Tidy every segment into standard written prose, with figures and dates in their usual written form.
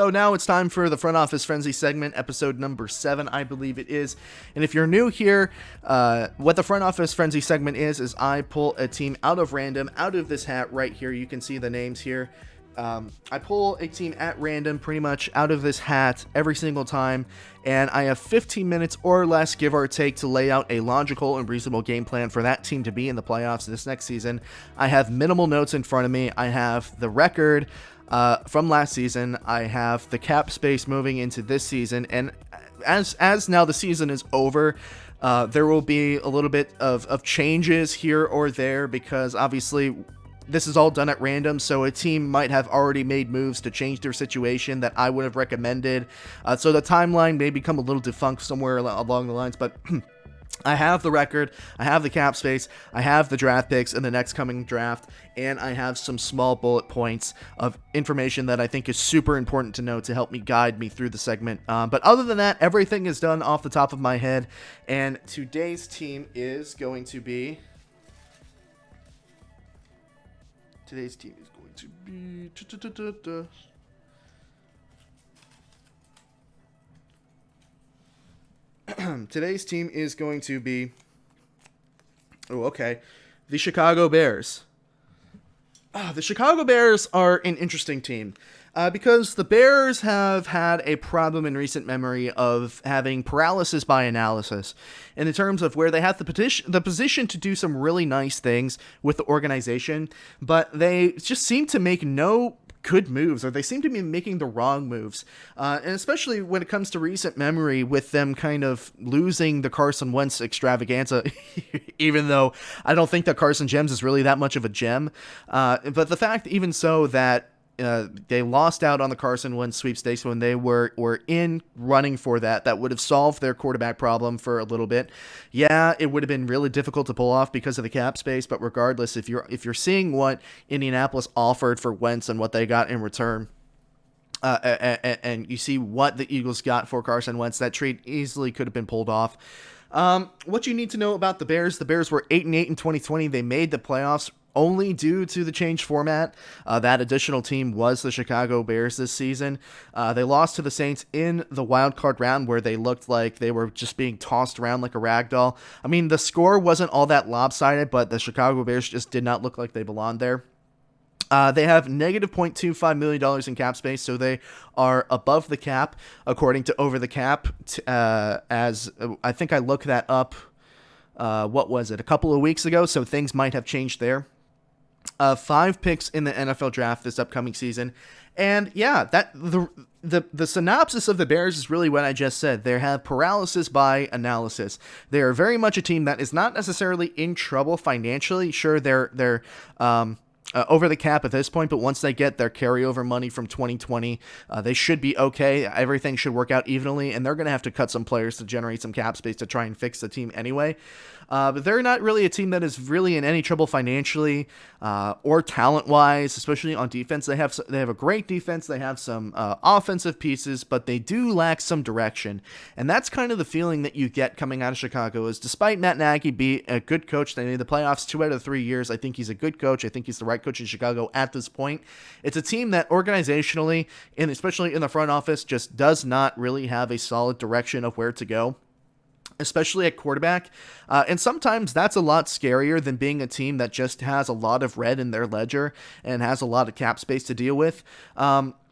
So now it's time for the Front Office Frenzy segment, episode number 7, I believe it is. And if you're new here, what the Front Office Frenzy segment is I pull a team out of random, out of this hat right here. You can see the names here. I pull a team at random pretty much out of this hat every single time, and I have 15 minutes or less, give or take, to lay out a logical and reasonable game plan for that team to be in the playoffs this next season. I have minimal notes in front of me. I have the record from last season. I have the cap space moving into this season, and as now the season is over, there will be a little bit of changes here or there, because obviously this is all done at random, so a team might have already made moves to change their situation that I would have recommended. So the timeline may become a little defunct somewhere along the lines, but I have the record, I have the cap space, I have the draft picks in the next coming draft, and I have some small bullet points of information that I think is super important to know to help me guide me through the segment. But other than that, everything is done off the top of my head, and today's team is going to be... Today's team is going to be... Today's team is going to be... Oh, okay. The Chicago Bears. The Chicago Bears are an interesting team. Because the Bears have had a problem in recent memory of having paralysis by analysis, in terms of where they have the position to do some really nice things with the organization, but they just seem to make no good moves, or they seem to be making the wrong moves, and especially when it comes to recent memory, with them kind of losing the Carson Wentz extravaganza, even though I don't think that Carson Gems is really that much of a gem, but the fact even so that they lost out on the Carson Wentz sweepstakes when they were in running for that would have solved their quarterback problem for a little bit. Yeah, it would have been really difficult to pull off because of the cap space, but regardless, if you're seeing what Indianapolis offered for Wentz and what they got in return, and you see what the Eagles got for Carson Wentz, that trade easily could have been pulled off. What you need to know about the Bears were 8-8 in 2020. They made the playoffs only due to the changed format. That additional team was the Chicago Bears this season. They lost to the Saints in the wild card round, where they looked like they were just being tossed around like a rag doll. I mean, the score wasn't all that lopsided, but the Chicago Bears just did not look like they belonged there. They have negative $0.25 million in cap space, so they are above the cap, according to Over the Cap, as I think I looked that up, what was it, a couple of weeks ago, so things might have changed there. 5 picks in the NFL draft this upcoming season. And yeah, that the synopsis of the Bears is really what I just said. They have paralysis by analysis. They are very much a team that is not necessarily in trouble financially. Sure, they're over the cap at this point, but once they get their carryover money from 2020, they should be okay. Everything should work out evenly, and they're going to have to cut some players to generate some cap space to try and fix the team anyway. But they're not really a team that is really in any trouble financially or talent-wise, especially on defense. They have a great defense. They have some offensive pieces, but they do lack some direction. And that's kind of the feeling that you get coming out of Chicago, is despite Matt Nagy being a good coach, they made the playoffs 2 out of 3 years. I think he's a good coach. I think he's the right coach in Chicago at this point. It's a team that organizationally, and especially in the front office, just does not really have a solid direction of where to go, especially at quarterback. And sometimes that's a lot scarier than being a team that just has a lot of red in their ledger and has a lot of cap space to deal with.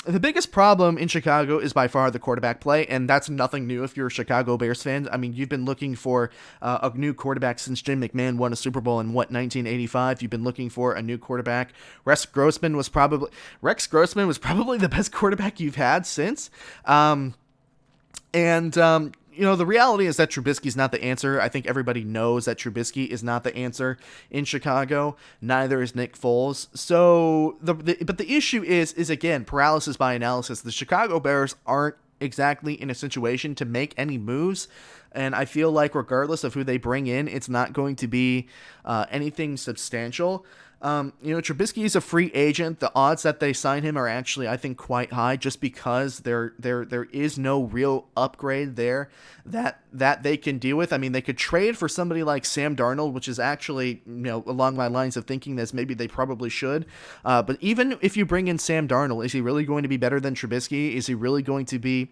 The biggest problem in Chicago is by far the quarterback play, and that's nothing new if you're a Chicago Bears fan. I mean, you've been looking for a new quarterback since Jim McMahon won a Super Bowl in, 1985? You've been looking for a new quarterback. Rex Grossman was probably the best quarterback you've had since. You know, the reality is that Trubisky's not the answer. I think everybody knows that Trubisky is not the answer in Chicago. Neither is Nick Foles. So, but the issue is again, paralysis by analysis. The Chicago Bears aren't exactly in a situation to make any moves, and I feel like regardless of who they bring in, it's not going to be anything substantial. Trubisky is a free agent. The odds that they sign him are actually, I think, quite high, just because there is no real upgrade there that they can deal with. I mean, they could trade for somebody like Sam Darnold, which is actually, along my lines of thinking as maybe they probably should. But even if you bring in Sam Darnold, is he really going to be better than Trubisky? Is he really going to be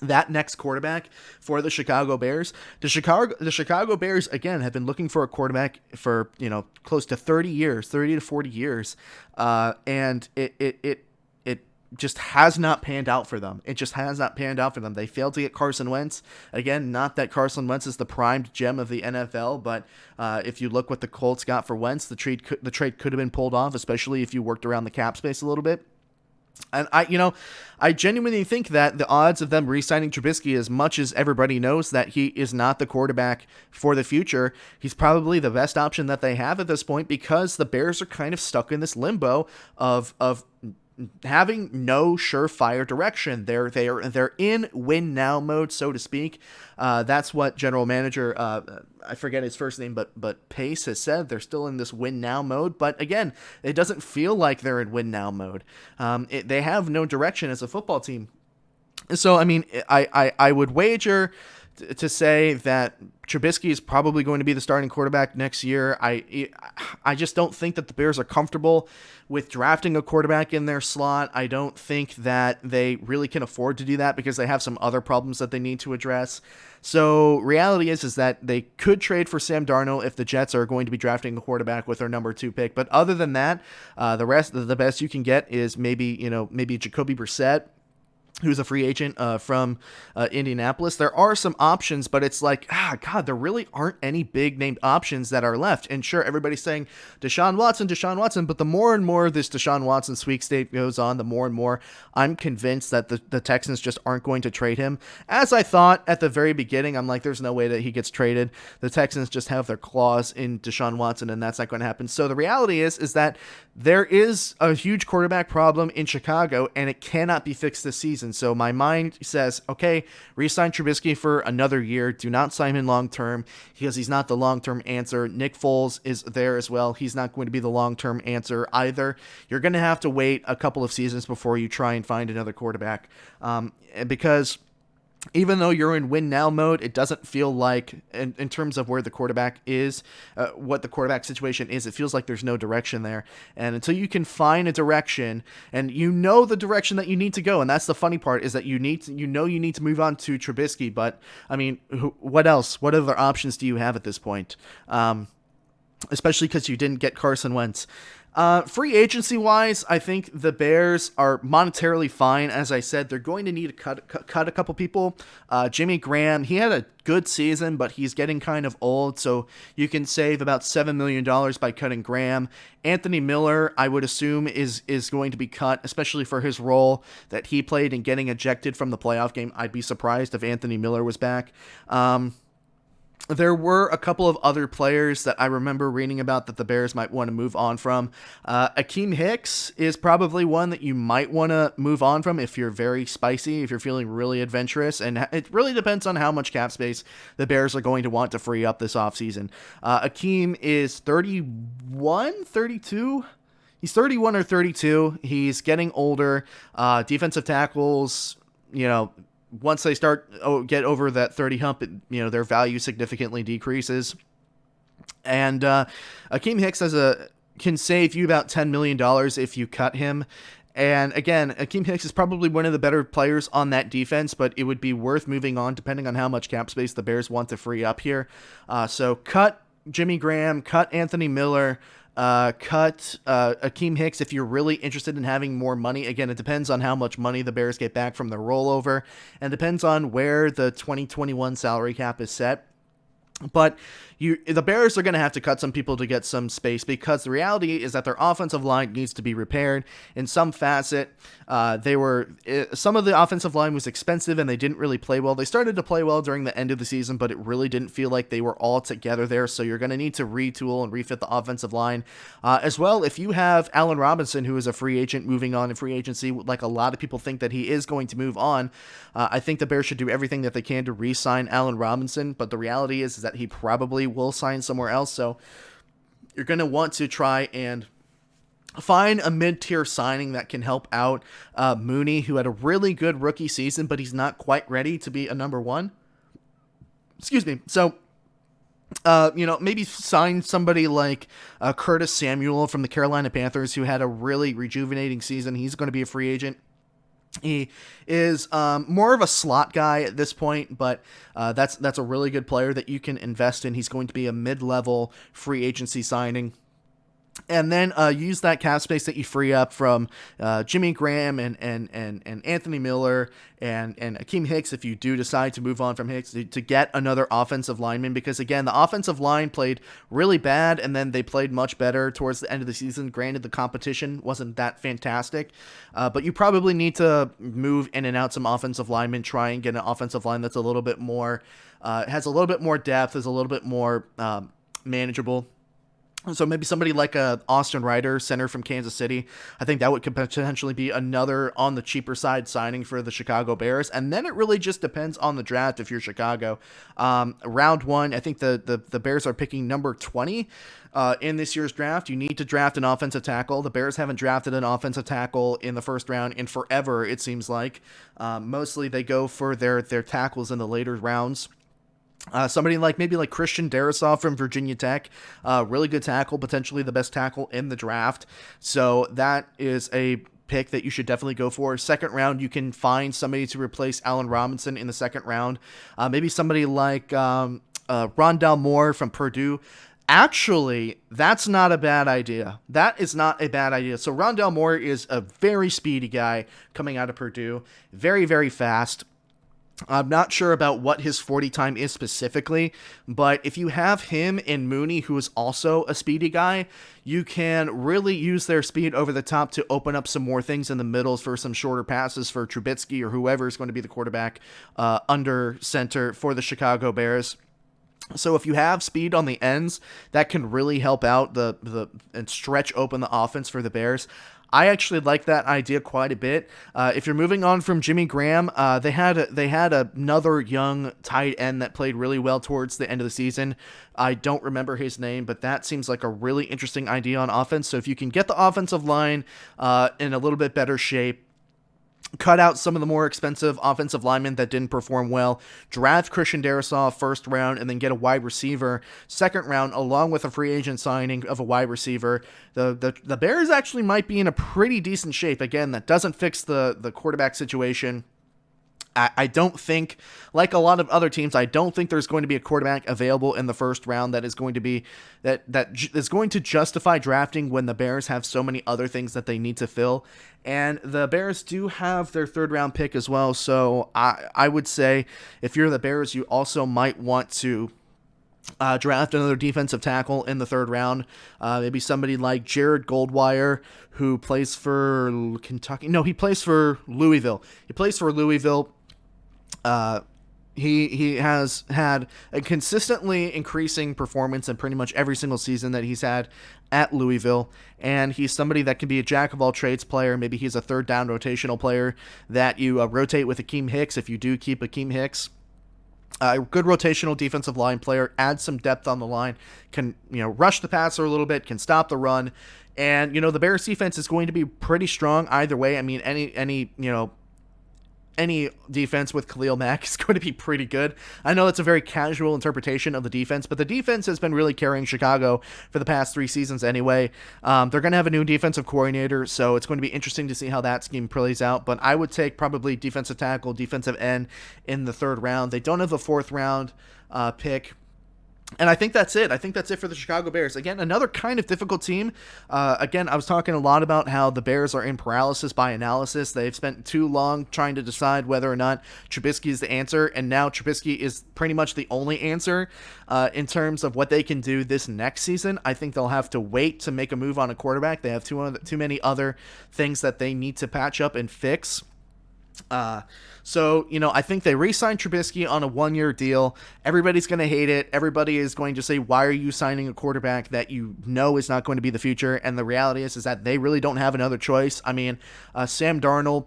that next quarterback for the Chicago Bears? The Chicago Bears, again, have been looking for a quarterback for, close to 30 to 40 years. And it just has not panned out for them. It just has not panned out for them. They failed to get Carson Wentz. Again, not that Carson Wentz is the primed gem of the NFL, but if you look what the Colts got for Wentz, the trade could have been pulled off, especially if you worked around the cap space a little bit. And I genuinely think that the odds of them re-signing Trubisky, as much as everybody knows that he is not the quarterback for the future, he's probably the best option that they have at this point, because the Bears are kind of stuck in this limbo of having no surefire direction. They're in win now mode, so to speak. That's what general manager, I forget his first name, but Pace has said they're still in this win now mode. But again, it doesn't feel like they're in win now mode. They have no direction as a football team. So, I mean, I would wager to say that Trubisky is probably going to be the starting quarterback next year. I just don't think that the Bears are comfortable with drafting a quarterback in their slot. I don't think that they really can afford to do that, because they have some other problems that they need to address. So reality is that they could trade for Sam Darnold if the Jets are going to be drafting a quarterback with their number 2 pick. But other than that, the best you can get is maybe Jacoby Brissett, who's a free agent from Indianapolis. There are some options, but it's like, God, there really aren't any big named options that are left. And sure, everybody's saying Deshaun Watson, but the more and more this Deshaun Watson sweepstake goes on, the more and more I'm convinced that the Texans just aren't going to trade him. As I thought at the very beginning, I'm like, there's no way that he gets traded. The Texans just have their claws in Deshaun Watson, and that's not going to happen. So the reality is that there is a huge quarterback problem in Chicago, and it cannot be fixed this season. So my mind says, okay, re-sign Trubisky for another year. Do not sign him long-term, because he's not the long-term answer. Nick Foles is there as well. He's not going to be the long-term answer either. You're going to have to wait a couple of seasons before you try and find another quarterback, because even though you're in win now mode, it doesn't feel like, in terms of where the quarterback is, what the quarterback situation is, it feels like there's no direction there. And until you can find a direction, and the direction that you need to go, and that's the funny part, is that you need to move on to Trubisky. But I mean, what else? What other options do you have at this point? Especially because you didn't get Carson Wentz. Free agency wise, I think the Bears are monetarily fine. As I said, they're going to need to cut a couple people. Jimmy Graham, he had a good season, but he's getting kind of old, so you can save about $7 million by cutting Graham. Anthony Miller, I would assume, is going to be cut, especially for his role that he played in getting ejected from the playoff game. I'd be surprised if Anthony Miller was back. There were a couple of other players that I remember reading about that the Bears might want to move on from. Akeem Hicks is probably one that you might want to move on from if you're very spicy, if you're feeling really adventurous, and it really depends on how much cap space the Bears are going to want to free up this offseason. Akeem is 32? He's 31 or 32. He's getting older. Defensive tackles, once they get over that 30 hump, their value significantly decreases. And Akeem Hicks can save you about $10 million if you cut him. And again, Akeem Hicks is probably one of the better players on that defense, but it would be worth moving on depending on how much cap space the Bears want to free up here. So cut Jimmy Graham, cut Anthony Miller, cut Akeem Hicks if you're really interested in having more money. Again, it depends on how much money the Bears get back from the rollover, and depends on where the 2021 salary cap is set. But the Bears are going to have to cut some people to get some space, because the reality is that their offensive line needs to be repaired in some facet. Some of the offensive line was expensive and they didn't really play well. They started to play well during the end of the season, but it really didn't feel like they were all together there. So you're going to need to retool and refit the offensive line. As well, if you have Allen Robinson, who is a free agent moving on in free agency, like a lot of people think that he is going to move on, I think the Bears should do everything that they can to re-sign Allen Robinson. But the reality is that he probably will sign somewhere else. So you're going to want to try and find a mid-tier signing that can help out Mooney, who had a really good rookie season, but he's not quite ready to be a number one. Excuse me. So, maybe sign somebody like Curtis Samuel from the Carolina Panthers, who had a really rejuvenating season. He's going to be a free agent. He is more of a slot guy at this point, but that's a really good player that you can invest in. He's going to be a mid-level free agency signing. And then use that cap space that you free up from Jimmy Graham and Anthony Miller and Akeem Hicks, if you do decide to move on from Hicks, to get another offensive lineman. Because, again, the offensive line played really bad, and then they played much better towards the end of the season. Granted, the competition wasn't that fantastic, but you probably need to move in and out some offensive linemen, try and get an offensive line that's a little bit more, has a little bit more depth, is a little bit more manageable. So maybe somebody like a Austin Ryder, center from Kansas City. I think that could potentially be another on the cheaper side signing for the Chicago Bears. And then it really just depends on the draft if you're Chicago. Round one, I think the Bears are picking number 20 in this year's draft. You need to draft an offensive tackle. The Bears haven't drafted an offensive tackle in the first round in forever, it seems like. Mostly they go for their tackles in the later rounds. Somebody maybe like Christian Darrisaw from Virginia Tech, really good tackle, potentially the best tackle in the draft. So that is a pick that you should definitely go for. Second round, you can find somebody to replace Allen Robinson in the second round. Maybe somebody like Rondale Moore from Purdue. Actually, that's not a bad idea. That is not a bad idea. So Rondale Moore is a very speedy guy coming out of Purdue, very, very fast. I'm not sure about what his 40 time is specifically, but if you have him and Mooney, who is also a speedy guy, you can really use their speed over the top to open up some more things in the middles for some shorter passes for Trubisky or whoever is going to be the quarterback under center for the Chicago Bears. So if you have speed on the ends, that can really help out and stretch open the offense for the Bears. I actually like that idea quite a bit. If you're moving on from Jimmy Graham, they had another young tight end that played really well towards the end of the season. I don't remember his name, but that seems like a really interesting idea on offense. So if you can get the offensive line in a little bit better shape, cut out some of the more expensive offensive linemen that didn't perform well, draft Christian Darrisaw first round, and then get a wide receiver second round, along with a free agent signing of a wide receiver. The Bears actually might be in a pretty decent shape. Again, that doesn't fix the quarterback situation. I don't think, like a lot of other teams, I don't think there's going to be a quarterback available in the first round that is going to be that is going to justify drafting when the Bears have so many other things that they need to fill. And the Bears do have their third round pick as well. So I would say if you're the Bears, you also might want to draft another defensive tackle in the third round. Maybe somebody like Jared Goldwire, who plays for Kentucky. No, he plays for Louisville. He has had a consistently increasing performance in pretty much every single season that he's had at Louisville, and he's somebody that can be a jack-of-all-trades player. Maybe he's a third-down rotational player that you rotate with Akeem Hicks if you do keep Akeem Hicks. A good rotational defensive line player, adds some depth on the line, can rush the passer a little bit, can stop the run, and the Bears defense is going to be pretty strong either way. I mean, any defense with Khalil Mack is going to be pretty good. I know that's a very casual interpretation of the defense, but the defense has been really carrying Chicago for the past 3 seasons anyway. They're going to have a new defensive coordinator, so it's going to be interesting to see how that scheme plays out, but I would take probably defensive tackle, defensive end in the third round. They don't have a fourth round pick. And I think that's it. I think that's it for the Chicago Bears. Again, another kind of difficult team. Again, I was talking a lot about how the Bears are in paralysis by analysis. They've spent too long trying to decide whether or not Trubisky is the answer, and now Trubisky is pretty much the only answer in terms of what they can do this next season. I think they'll have to wait to make a move on a quarterback. They have too many other things that they need to patch up and fix. So I think they re-signed Trubisky on a 1-year deal. Everybody's going to hate it. Everybody is going to say, why are you signing a quarterback that you know is not going to be the future? And the reality is that they really don't have another choice. I mean, Sam Darnold,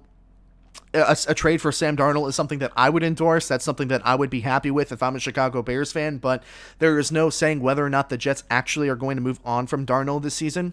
a trade for Sam Darnold is something that I would endorse. That's something that I would be happy with if I'm a Chicago Bears fan, but there is no saying whether or not the Jets actually are going to move on from Darnold this season.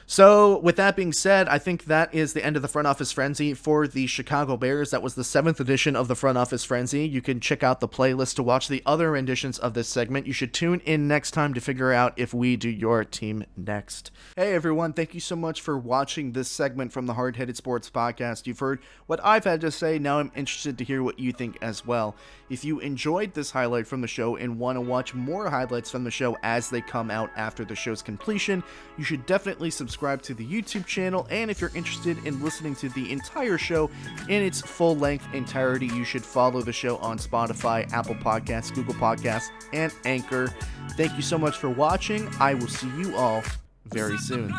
So, with that being said, I think that is the end of the Front Office Frenzy for the Chicago Bears. That was the 7th edition of the Front Office Frenzy. You can check out the playlist to watch the other renditions of this segment. You should tune in next time to figure out if we do your team next. Hey everyone, thank you so much for watching this segment from the Hard Headed Sports Podcast. You've heard what I've had to say, now I'm interested to hear what you think as well. If you enjoyed this highlight from the show and want to watch more highlights from the show as they come out after the show's completion, you should definitely subscribe to the YouTube channel, and if you're interested in listening to the entire show in its full-length entirety, you should follow the show on Spotify, Apple Podcasts, Google Podcasts, and Anchor. Thank you so much for watching. I will see you all very soon.